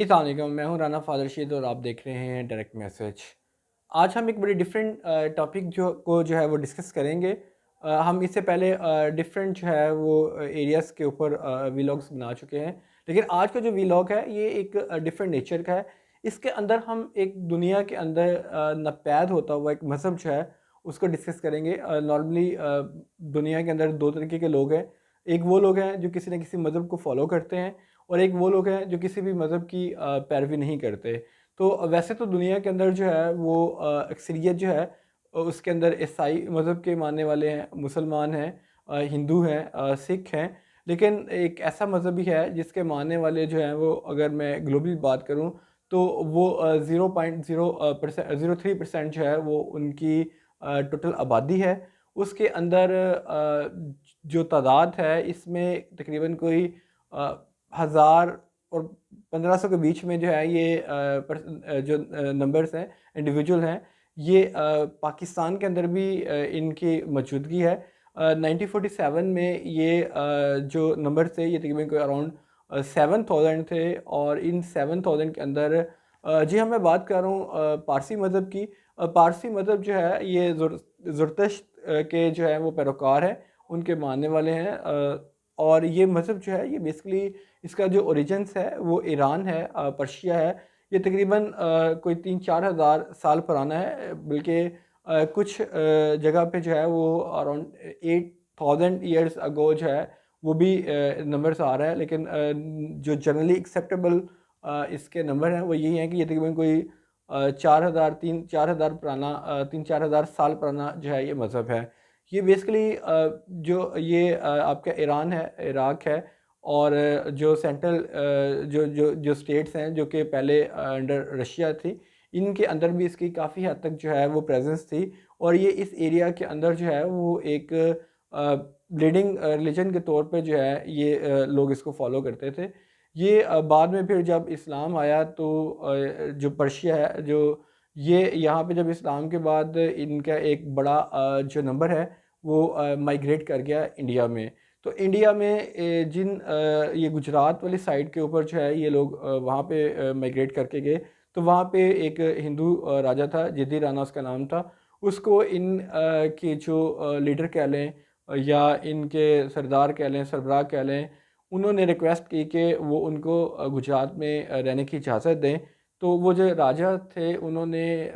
अस्सलाम वालेकुम, मैं हूँ राना फ़ादर रशीद और आप देख रहे हैं डायरेक्ट मैसेज। आज हम एक बड़ी डिफरेंट टॉपिक जो है वो डिस्कस करेंगे। हम इससे पहले डिफरेंट जो है वो एरियाज़ के ऊपर वीलॉग्स बना चुके हैं। लेकिन आज का जो वीलॉग है ये एक डिफरेंट नेचर का है। इसके अंदर हम एक दुनिया के अंदर नापैद होता हुआ एक मज़हब जो है उसको डिस्कस करेंगे। नॉर्मली दुनिया के अंदर 2 तरीके के लोग हैं। एक वो लोग हैं जो किसी न किसी मज़हब को फ़ॉलो करते हैं और एक वो लोग हैं जो किसी भी मज़हब की पैरवी नहीं करते। तो वैसे तो दुनिया के अंदर जो है वो अक्सरियत जो है उसके अंदर ईसाई मज़हब के मानने वाले हैं, मुसलमान हैं, हिंदू हैं, सिख हैं। लेकिन एक ऐसा मज़हब भी है जिसके मानने वाले जो हैं वो अगर मैं ग्लोबली बात करूँ तो वो 0.03% जो है वो उनकी टोटल आबादी है। उसके अंदर जो तादाद है इसमें तकरीबन कोई 1000 और 1500 के बीच में जो है ये जो नंबर्स हैं, इंडिविजुअल हैं, ये पाकिस्तान के अंदर भी इनकी मौजूदगी है। 1947 में ये जो नंबर थे ये तकरीबन कोई अराउंड 7000 थे और इन 7000 के अंदर जी हाँ, मैं बात कर रहा हूँ पारसी मज़हब की। पारसी मज़हब जो है ये ज़ुरतुश्त के जो है वो पैरोकार हैं, उनके मानने वाले हैं। और ये मज़हब जो है ये बेसिकली इसका जो ओरिजिन्स है वो ईरान है, पर्शिया है। ये तकरीबन कोई 3-4 हज़ार साल पुराना है, बल्कि कुछ जगह पे जो है वो अराउंड 8000 ईयर्स अगो जो है वो भी नंबर्स आ रहा है। लेकिन जो जनरली एक्सेप्टेबल इसके नंबर हैं वो यही हैं कि ये तकरीबन कोई 4000 पुराना 3-4 हज़ार साल पुराना जो है ये मज़हब है। ये बेसिकली जो ये आपका ईरान है, इराक है और जो सेंट्रल जो जो जो स्टेट्स हैं जो कि पहले अंडर रशिया थी, इनके अंदर भी इसकी काफ़ी हद तक जो है वो प्रेजेंस थी। और ये इस एरिया के अंदर जो है वो एक लीडिंग रिलीजन के तौर पे जो है ये लोग इसको फॉलो करते थे। ये बाद में फिर जब इस्लाम आया तो जो पर्शिया है जो ये यहाँ पे जब इस्लाम के बाद इनका एक बड़ा जो नंबर है वो माइग्रेट कर गया इंडिया में। तो इंडिया में ये गुजरात वाली साइड के ऊपर जो है ये लोग वहाँ पे माइग्रेट करके गए। तो वहाँ पे एक हिंदू राजा था, जिद्दी राणा उसका नाम था। उसको के जो लीडर कह लें या इनके सरदार कह लें, सरबराह कह लें, उन्होंने रिक्वेस्ट की कि वो उनको गुजरात में रहने की इजाज़त दें। तो वो जो राजा थे उन्होंने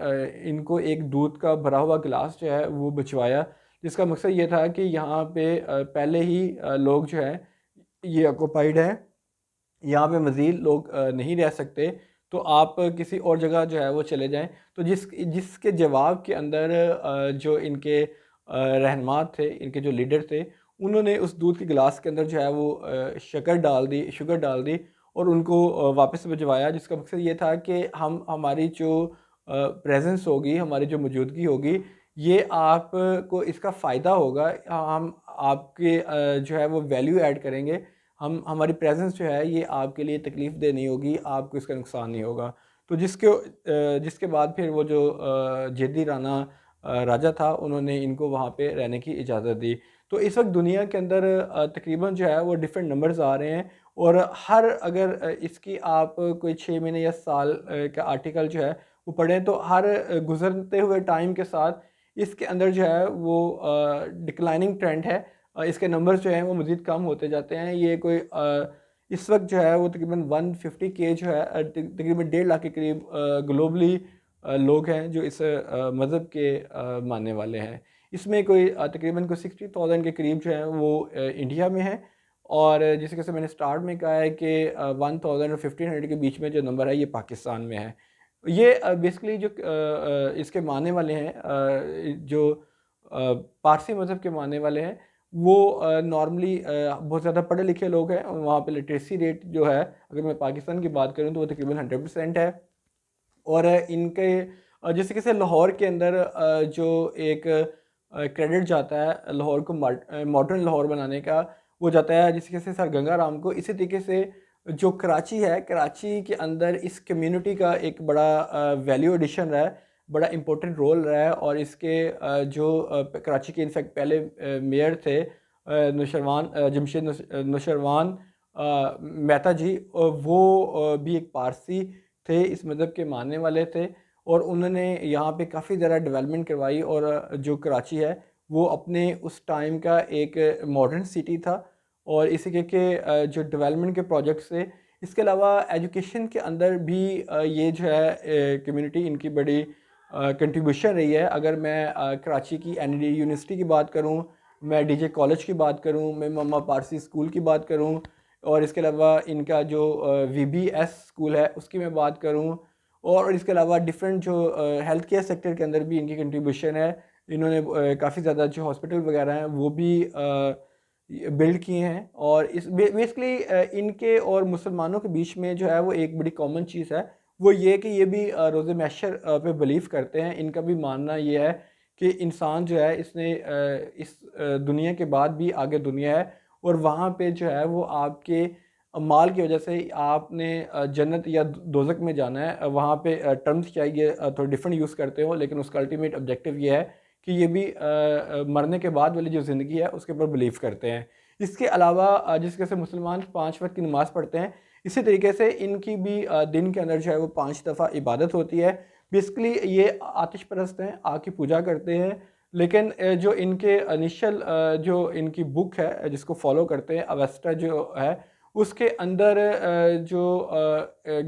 इनको एक दूध का भरा हुआ गिलास जो है वो भिजवाया, जिसका मकसद ये था कि यहाँ पे पहले ही लोग जो हैं ये ऑक्यूपाइड है, यहाँ पे मज़ीद लोग नहीं रह सकते, तो आप किसी और जगह जो है वो चले जाएँ। तो जिसके जवाब के अंदर जो इनके रहनुमा थे, इनके जो लीडर थे, उन्होंने उस दूध के गिलास के अंदर जो है वो शुगर डाल दी और उनको वापस भिजवाया, जिसका मकसद ये था कि हम हमारी जो प्रेज़ेंस होगी, हमारी जो मौजूदगी होगी, ये आपको इसका फ़ायदा होगा। हम आपके जो है वो वैल्यू ऐड करेंगे। हम हमारी प्रेज़ेंस जो है ये आपके लिए तकलीफ़ देह नहीं होगी, आपको इसका नुकसान नहीं होगा। तो जिसके बाद फिर वो जो जेदी राणा राजा था, उन्होंने इनको वहाँ पे रहने की इजाज़त दी। तो इस वक़्त दुनिया के अंदर तकरीबन जो है वो डिफरेंट नंबर्स आ रहे हैं और हर अगर इसकी आप कोई 6 महीने या साल का आर्टिकल जो है वो पढ़ें तो हर गुज़रते हुए टाइम के साथ इसके अंदर जो है वो डिक्लाइनिंग ट्रेंड है। इसके नंबर्स जो हैं वो मज़ीद कम होते जाते हैं। ये कोई इस वक़्त जो है वो तकरीबन 150 के जो है तकरीबन 1.5 लाख के करीब ग्लोबली लोग हैं जो इस मज़हब के मानने वाले हैं। इसमें कोई तकरीबन कोई 60,000 के करीब जो हैं वो इंडिया में हैं और जैसे कैसे मैंने स्टार्ट में कहा है कि 1000 और 1500 के बीच में जो नंबर है ये पाकिस्तान में है। ये बेसिकली जो इसके मानने वाले हैं जो पारसी मज़हब के मानने वाले हैं वो नॉर्मली बहुत ज़्यादा पढ़े लिखे लोग हैं। वहाँ पे लिटरेसी रेट जो है अगर मैं पाकिस्तान की बात करूँ तो वो तकरीबन 100% है। और इनके जैसे कैसे लाहौर के अंदर जो एक क्रेडिट जाता है लाहौर को मॉडर्न लाहौर बनाने का, वो जाता है जिस तरीके से सर गंगा राम को। इसी तरीके से जो कराची है, कराची के अंदर इस कम्युनिटी का एक बड़ा वैल्यू एडिशन रहा है, बड़ा इम्पोर्टेंट रोल रहा है। और इसके कराची के इनफैक्ट पहले मेयर थे जमशेद नौशरवान, मेहता जी, वो भी एक पारसी थे, इस मज़हब के मानने वाले थे, और उन्होंने यहाँ पे काफ़ी ज़्यादा डेवलपमेंट करवाई। और जो कराची है वो अपने उस टाइम का एक मॉडर्न सिटी था, और इसी के जो डेवलपमेंट के प्रोजेक्ट्स थे, इसके अलावा एजुकेशन के अंदर भी ये जो है कम्युनिटी इनकी बड़ी कंट्रीब्यूशन रही है। अगर मैं कराची की एनडी यूनिवर्सिटी की बात करूँ, मैं डीजे कॉलेज की बात करूँ, मैं मम्मा पारसी स्कूल की बात करूँ, और इसके अलावा इनका जो वीबीएस स्कूल है उसकी मैं बात करूँ, और इसके अलावा डिफरेंट जो हेल्थ केयर सेक्टर के अंदर भी इनकी कंट्रीब्यूशन है। इन्होंने काफ़ी ज़्यादा जो हॉस्पिटल वगैरह हैं वो भी बिल्ड किए हैं। और इस बेसिकली इनके और मुसलमानों के बीच में जो है वो एक बड़ी कॉमन चीज़ है, वो ये कि ये भी रोज़े महशर पे बिलीव करते हैं। इनका भी मानना ये है कि इंसान जो है इसने इस दुनिया के बाद भी आगे दुनिया है, और वहाँ पे जो है वो आपके अमाल की वजह से आपने जन्नत या दोज़ख में जाना है। वहाँ पे टर्म्स क्या है ये थोड़ा डिफरेंट यूज़ करते हो, लेकिन उसका अल्टीमेट ऑब्जेक्टिव ये है कि ये भी मरने के बाद वाली जो ज़िंदगी है उसके ऊपर बिलीव करते हैं। इसके अलावा जिस तरह से मुसलमान 5 वक्त की नमाज़ पढ़ते हैं, इसी तरीके से इनकी भी दिन के अंदर जो है वो 5 दफ़ा इबादत होती है। बेसिकली ये आतिश परस्त हैं, आग की पूजा करते हैं। लेकिन जो इनके इनिशियल जो इनकी बुक है जिसको फॉलो करते हैं, अवेस्टा जो है, उसके अंदर जो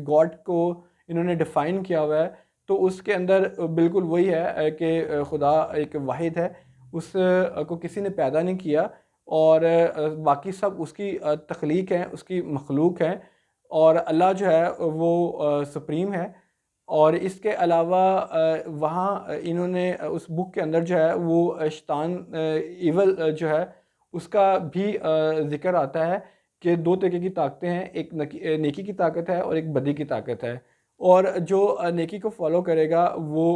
गॉड को इन्होंने डिफ़ाइन किया हुआ है, तो उसके अंदर बिल्कुल वही है कि खुदा एक वाहिद है, उस को किसी ने पैदा नहीं किया, और बाकी सब उसकी तख्लीक हैं, उसकी मखलूक हैं, और अल्लाह जो है वो सुप्रीम है। और इसके अलावा वहाँ इन्होंने उस बुक के अंदर जो है वो शैतान इवल जो है उसका भी ज़िक्र आता है कि 2 तरीके की ताकतें हैं, एक नेकी की ताकत है और एक बदी की ताकत है। और जो नेकी को फॉलो करेगा वो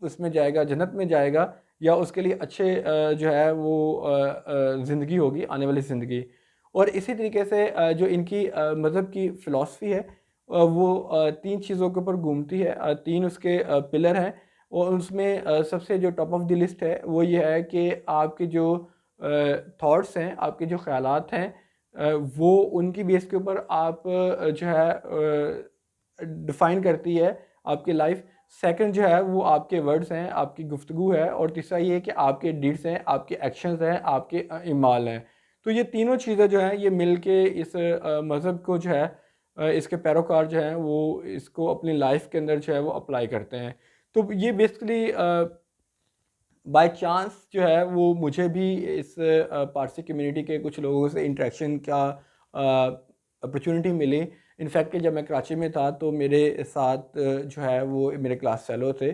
उसमें जाएगा, जन्नत में जाएगा, या उसके लिए अच्छे जो है वो ज़िंदगी होगी, आने वाली ज़िंदगी। और इसी तरीके से जो इनकी मज़हब की फ़िलॉसफ़ी है वो 3 चीज़ों के ऊपर घूमती है। 3 उसके पिलर हैं, और उसमें सबसे जो टॉप ऑफ़ द लिस्ट है वो ये है कि आपके जो थॉट्स हैं, आपके जो ख़यालात हैं, वो उनकी बेस के ऊपर आप जो है डिफ़ाइन करती है आपकी लाइफ। सेकंड जो है वो आपके वर्ड्स हैं, आपकी गुफ्तगू है, और तीसरा ये है कि आपके डीड्स हैं, आपके एक्शंस हैं, आपके इमाल हैं। तो ये तीनों चीज़ें जो हैं ये मिल के इस मज़हब को जो है इसके पैरोकार जो हैं वो इसको अपनी लाइफ के अंदर जो है वो अप्लाई करते हैं। तो ये बेसिकली बाय चांस जो है वो मुझे भी इस पारसी कम्युनिटी के कुछ लोगों से इंटरेक्शन का अपॉर्चुनिटी मिली। इनफैक्ट कि जब मैं कराची में था तो मेरे साथ जो है वो मेरे क्लास फेलो थे।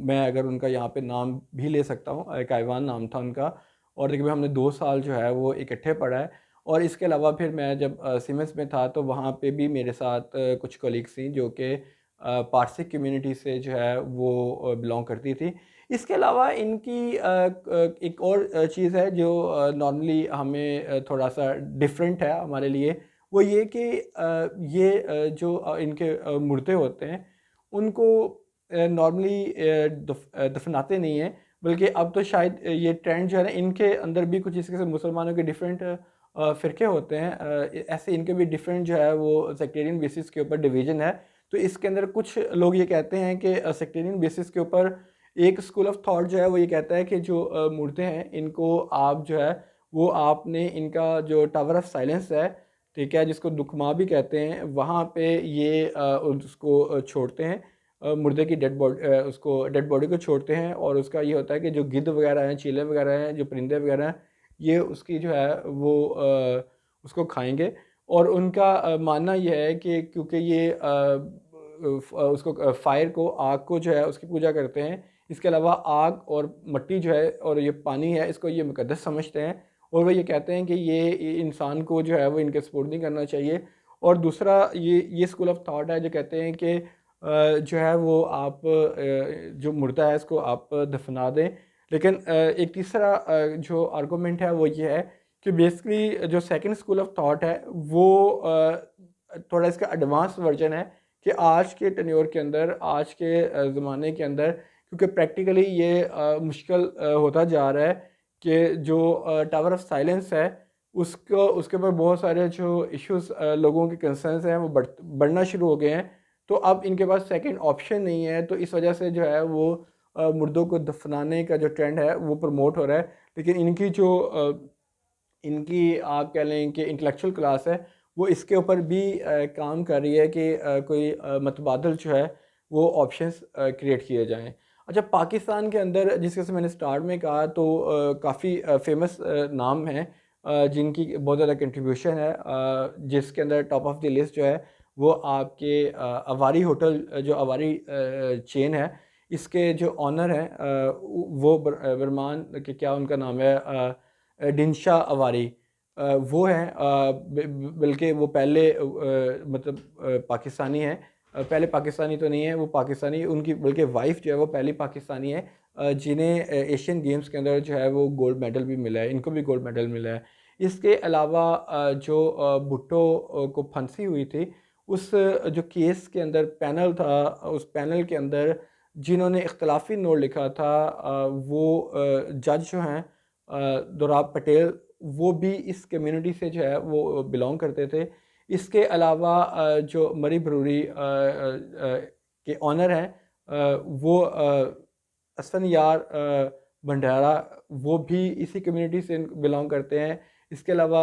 मैं अगर उनका यहाँ पे नाम भी ले सकता हूँ, एक आइवान नाम था उनका, और तकरीबन हमने 2 साल जो है वो इकट्ठे पढ़ा है। और इसके अलावा फिर मैं जब सीमेंस में था तो वहाँ पे भी मेरे साथ कुछ कलीग्स थी जो कि पारसी कम्युनिटी से जो है वो बिलोंग करती थी। इसके अलावा इनकी एक और चीज़ है जो नॉर्मली हमें थोड़ा-सा डिफरेंट है हमारे लिए, वो ये कि ये जो इनके मुर्दे होते हैं, उनको नॉर्मली दफ़नाते नहीं हैं, बल्कि अब तो शायद ये ट्रेंड जो है ना, इनके अंदर भी कुछ इस तरह से मुसलमानों के डिफरेंट फ़िरके होते हैं। ऐसे इनके भी डिफरेंट जो है वो सेक्टेरियन बेसिस के ऊपर डिवीज़न है। तो इसके अंदर कुछ लोग ये कहते हैं कि सेक्टेरियन बेसिस के ऊपर एक स्कूल ऑफ थॉट जो है वो ये कहता है कि जो मूर्तें हैं इनको आप जो है वो आपने इनका जो टावर ऑफ साइलेंस है, ठीक है, जिसको दुखमा भी कहते हैं, वहाँ पे ये उसको छोड़ते हैं, मुर्दे की उसको डेड बॉडी को छोड़ते हैं, और उसका ये होता है कि जो गिद्ध वगैरह हैं, चीले वगैरह हैं, जो परिंदे वगैरह हैं, ये उसकी जो है वो उसको खाएंगे। और उनका मानना यह है कि क्योंकि ये उसको फायर को, आग को जो है उसकी पूजा करते हैं। इसके अलावा आग और मिट्टी जो है और ये पानी है, इसको ये मुक़द्दस समझते हैं, और वो ये कहते हैं कि ये इंसान को जो है वो इनके सपोर्ट नहीं करना चाहिए। और दूसरा ये स्कूल ऑफ थॉट है जो कहते हैं कि जो है वो आप जो मुर्दा है इसको आप दफना दें। लेकिन एक तीसरा जो आर्गूमेंट है वो ये है कि बेसिकली जो सेकंड स्कूल ऑफ थॉट है वो थोड़ा इसका एडवांस वर्जन है कि आज के टेन्योर के अंदर, आज के ज़माने के अंदर, क्योंकि प्रैक्टिकली ये मुश्किल होता जा रहा है कि जो टावर ऑफ साइलेंस है उसको उसके ऊपर बहुत सारे जो इश्यूज़ लोगों के कंसर्न्स हैं वो बढ़ना शुरू हो गए हैं। तो अब इनके पास सेकंड ऑप्शन नहीं है, तो इस वजह से जो है वो मुर्दों को दफनाने का जो ट्रेंड है वो प्रमोट हो रहा है। लेकिन इनकी जो इनकी आप कह लें कि इंटेलेक्चुअल क्लास है, वो इसके ऊपर भी काम कर रही है कि कोई मतबादल जो है वो ऑप्शंस क्रिएट किए जाएँ। अच्छा, पाकिस्तान के अंदर जिस जैसे मैंने स्टार्ट में कहा, तो काफ़ी फेमस नाम हैं जिनकी बहुत ज़्यादा कंट्रीब्यूशन है, जिसके अंदर टॉप ऑफ द लिस्ट जो है वो आपके अवारी होटल, जो अवारी चेन है, इसके जो ऑनर हैं वो बरमान के क्या उनका नाम है, डिनशा अवारी, वो हैं, बल्कि वो पहले मतलब पाकिस्तानी हैं, पहले पाकिस्तानी तो नहीं है वो, पाकिस्तानी उनकी बल्कि वाइफ जो है वो पहली पाकिस्तानी है जिन्हें एशियन गेम्स के अंदर जो है वो गोल्ड मेडल भी मिला है, इनको भी गोल्ड मेडल मिला है। इसके अलावा जो भुट्टो को फांसी हुई थी, उस जो केस के अंदर पैनल था, उस पैनल के अंदर जिन्होंने इख्तलाफी नोट लिखा था, वो जज जो हैं दोराब पटेल, वो भी इस कम्युनिटी से जो है वो बिलोंग करते थे। इसके अलावा जो मरी ब्रूरी के ऑनर हैं, वो असफन यार भंडारा, वो भी इसी कम्युनिटी से बिलोंग करते हैं। इसके अलावा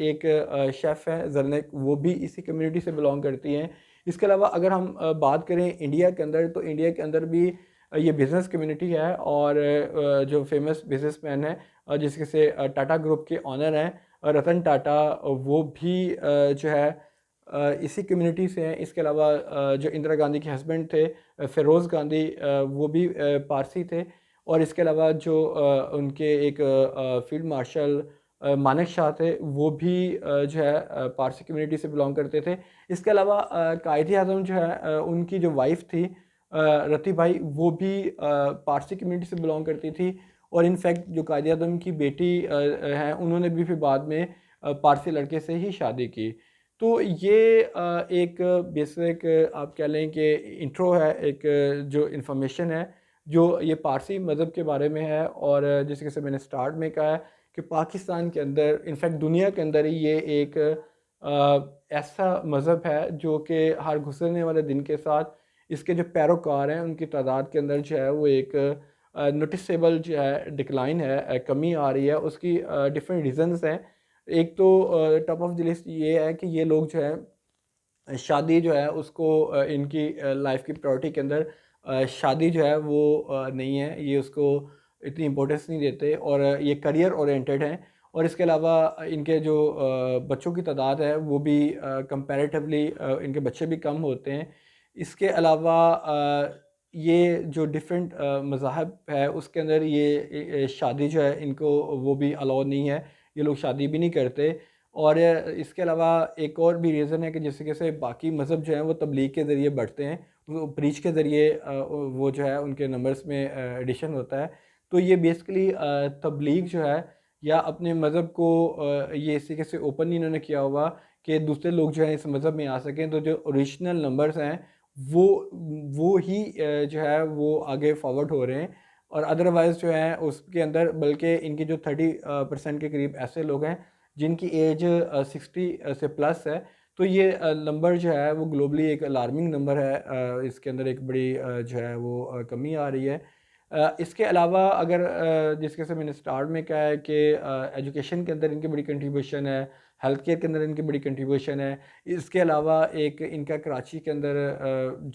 एक शेफ़ है जरनेक, वो भी इसी कम्युनिटी से बिलोंग करती हैं। इसके अलावा अगर हम बात करें इंडिया के अंदर, तो इंडिया के अंदर भी ये बिज़नेस कम्युनिटी है, और जो फेमस बिजनेसमैन है जिसके से टाटा ग्रुप के ऑनर हैं रतन टाटा, वो भी जो है इसी कम्युनिटी से हैं। इसके अलावा जो इंदिरा गांधी के हस्बैंड थे फ़िरोज़ गांधी, वो भी पारसी थे। और इसके अलावा जो उनके एक फील्ड मार्शल मानेक शाह थे, वो भी जो है पारसी कम्युनिटी से बिलोंग करते थे। इसके अलावा कायदे आज़म जो है, उनकी जो वाइफ़ थी रती भाई, वो भी पारसी कम्युनिटी से बिलोंग करती थी। और इनफैक्ट जो कायदे आज़म की बेटी हैं, उन्होंने भी फिर बाद में पारसी लड़के से ही शादी की। तो ये एक बेसिक आप कह लें कि इंट्रो है, एक जो इन्फॉर्मेशन है जो ये पारसी मज़हब के बारे में है। और जैसे कि मैंने स्टार्ट में कहा है कि पाकिस्तान के अंदर, इनफैक्ट दुनिया के अंदर ही ये एक ऐसा मज़हब है जो कि हर गुज़रने वाले दिन के साथ इसके जो पैरोकार हैं उनकी तादाद के अंदर जो है वो एक नोटिसेबल जो है डिक्लाइन है, कमी आ रही है। उसकी डिफरेंट रीज़न्स हैं। एक तो टॉप ऑफ द लिस्ट ये है कि ये लोग जो है शादी जो है उसको इनकी लाइफ की प्रायोरिटी के अंदर शादी जो है वो नहीं है, ये उसको इतनी इम्पोर्टेंस नहीं देते, और ये करियर ओरिएंटेड हैं। और इसके अलावा इनके जो बच्चों की तादाद है वो भी कंपैरेटिवली इनके बच्चे भी कम होते हैं। इसके अलावा ये जो डिफरेंट मज़ाहब है उसके अंदर ये शादी जो है इनको वो भी अलाउ नहीं है, ये लोग शादी भी नहीं करते। और इसके अलावा एक और भी रीज़न है कि जैसे कैसे बाकी मज़हब जो हैं वो तबलीग के ज़रिए बढ़ते हैं, वो प्रीच के ज़रिए वो जो है उनके नंबर्स में एडिशन होता है। तो ये बेसिकली तबलीग जो है या अपने मज़हब को ये इसी कैसे ओपन इन्होंने किया हुआ कि दूसरे लोग जो हैं इस मज़हब में आ सकें, तो जो ओरिजिनल नंबर्स हैं वो वो ही जो है वो आगे फॉरवर्ड हो रहे हैं। और अदरवाइज़ जो है उसके अंदर बल्कि इनकी जो 30% के करीब ऐसे लोग हैं जिनकी एज 60 से प्लस है। तो ये नंबर जो है वो ग्लोबली एक अलार्मिंग नंबर है, इसके अंदर एक बड़ी जो है वो कमी आ रही है। इसके अलावा अगर जिसके से मैंने स्टार्ट में कहा है कि एजुकेशन के अंदर इनकी बड़ी कंट्रीब्यूशन है, हेल्थ केयर के अंदर इनकी बड़ी कंट्रीब्यूशन है। इसके अलावा एक इनका कराची के अंदर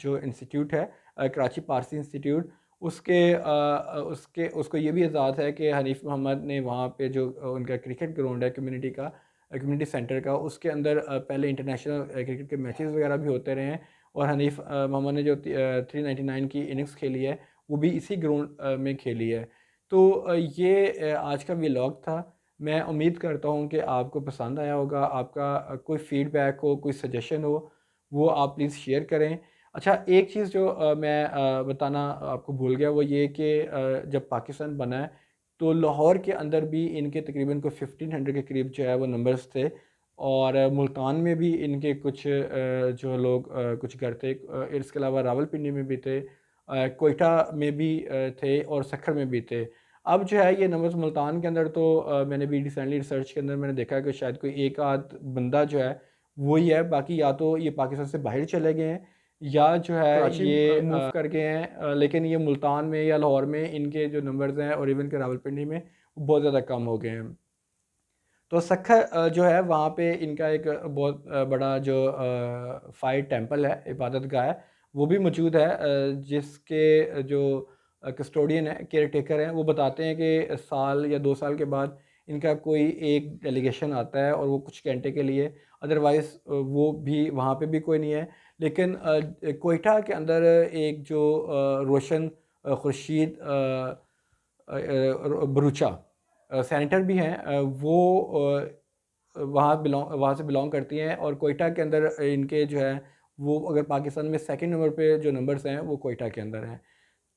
जो इंस्टीट्यूट है, कराची पारसी इंस्टीट्यूट, उसके उसको ये भी एजाज़ है कि हनीफ मोहम्मद ने वहाँ पे जो उनका क्रिकेट ग्राउंड है कम्युनिटी का, कम्युनिटी सेंटर का, उसके अंदर पहले इंटरनेशनल क्रिकेट के मैचेस वगैरह भी होते रहे हैं। और हनीफ मोहम्मद ने जो 399 की इनिंग्स खेली है वो भी इसी ग्राउंड में खेली है। तो ये आज का व्लॉग था। मैं उम्मीद करता हूँ कि आपको पसंद आया होगा। आपका कोई फ़ीडबैक हो, कोई सजेशन हो, वो आप प्लीज़ शेयर करें। अच्छा, एक चीज़ जो मैं बताना आपको भूल गया वो ये कि जब पाकिस्तान बना है तो लाहौर के अंदर भी इनके तकरीबन को 1500 के करीब जो है वो नंबर्स थे। और मुल्तान में भी इनके कुछ जो लोग कुछ घर थे, इसके अलावा रावलपिंडी में भी थे, कोयटा में भी थे और सक्खर में भी थे। अब जो है ये नंबर्स मुल्तान के अंदर तो मैंने भी रिसेंटली रिसर्च के अंदर मैंने देखा है कि शायद कोई एक आध बंदा जो है वही है, बाकी या तो ये पाकिस्तान से बाहर चले गए हैं या जो है कराची ये मूव कर गए हैं। लेकिन ये मुल्तान में या लाहौर में इनके जो नंबर्स हैं और इवन के रावलपिंडी में बहुत ज़्यादा कम हो गए हैं। तो सखर जो है वहाँ पे इनका एक बहुत बड़ा जो फायर टेंपल है, इबादत गाह है, वो भी मौजूद है, जिसके जो कस्टोडियन है, केयर टेकर हैं, वो बताते हैं कि साल या 2 साल के बाद इनका कोई एक डेलीगेशन आता है और वो कुछ घंटे के लिए, अदरवाइज़ वो भी वहाँ पे भी कोई नहीं है। लेकिन कोयटा के अंदर एक जो रोशन खुर्शीद बरूचा सेनेटर भी हैं, वो वहाँ से बिलोंग करती हैं और कोयटा के अंदर इनके जो है वो अगर पाकिस्तान में सेकंड नंबर पे जो नंबर्स हैं वो कोयटा के अंदर हैं।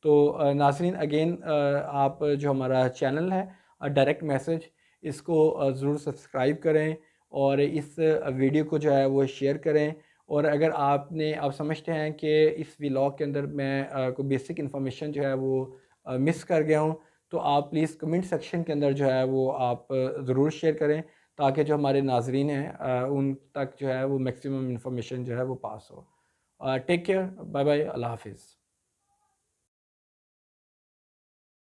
तो नाज़रीन अगेन आप जो हमारा चैनल है डायरेक्ट मैसेज, इसको ज़रूर सब्सक्राइब करें और इस वीडियो को जो है वो शेयर करें। और अगर आप समझते हैं कि इस व्लॉग के अंदर मैं कोई बेसिक इन्फॉर्मेशन जो है वो मिस कर गया हूँ, तो आप प्लीज़ कमेंट सेक्शन के अंदर जो है वो आप ज़रूर शेयर करें, ताकि जो हमारे नाजरीन हैं उन तक जो है वो मैक्सिमम इन्फॉर्मेशन जो है वो पास हो। टेक केयर, बाय बाय, अल्लाह हाफिज़।